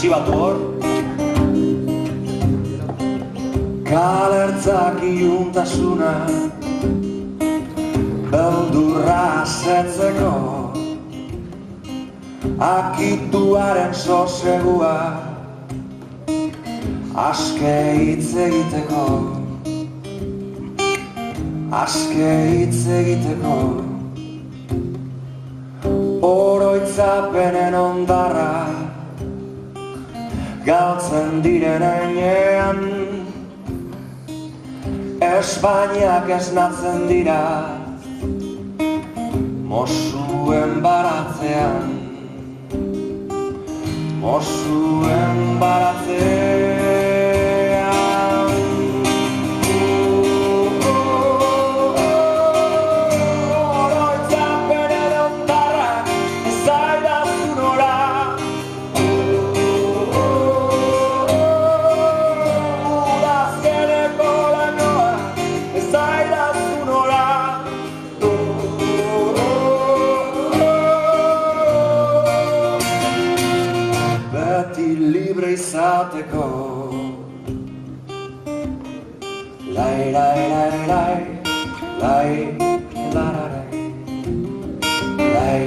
artxibatu hor. Kalertzak iuntasuna beldurra asetzeko, akituaren sosegua aske hitz egiteko, aske hitz egiteko. Oroitzapenen ondarra galtzen direnean, Espainiak esnatzen dira Mosuen baratzean, Mosuen baratzean. Oroitzapenen ondarra ez zaidazu nora, udazkeneko lainoa ez zaidazu nora. Beti libre izateko, lai, lai, lai, lai, lai, lararai, lai,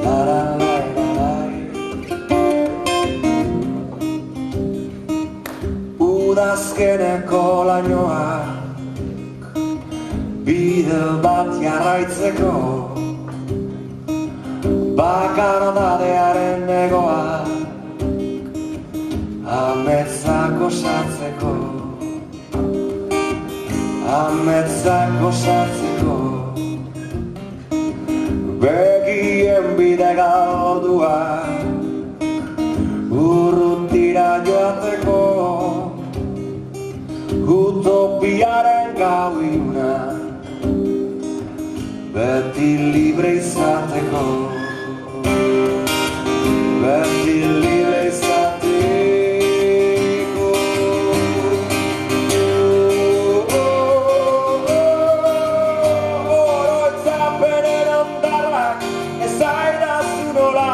lararai, lai. Udazkeneko lainoak bide bat jarraitzeko, bakardadearen egoak ametsak osatzeko, ametsak osatzeko. Begien bide galduak urrutira joateko, utopiaren gau iluna beti libre izateko, beti libre izateko. Oroitzapenen ondarrak ez zaidazu nola,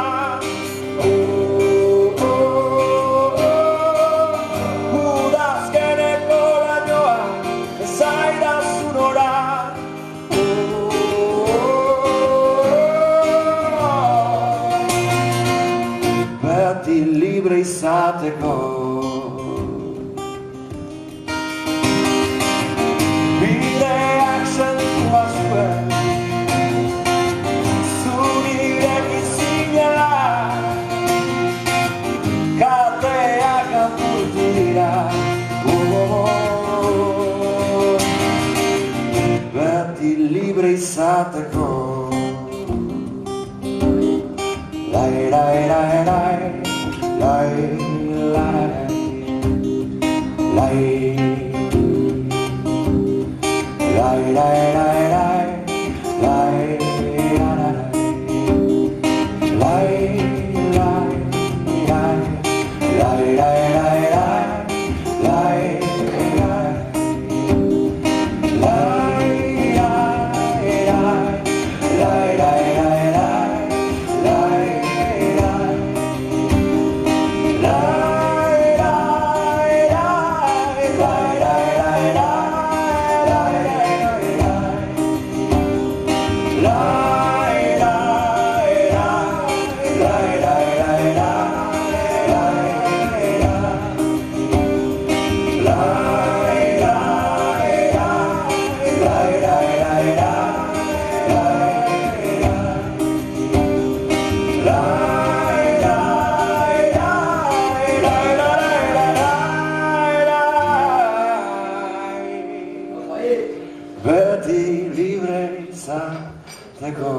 udazkeneko lainoa ez zaidazu nora. Beti libre izateko, bideak sentua zuen zuriek izinela, kateak apurtu dira. Beti libre izateko, lai, lai, lai, lai, lai, lararai, lai, lai, lai, lai, lai, lai, lararai, lai, lai, lai, lai, lai, lai, lai, lai, beti libre izateko.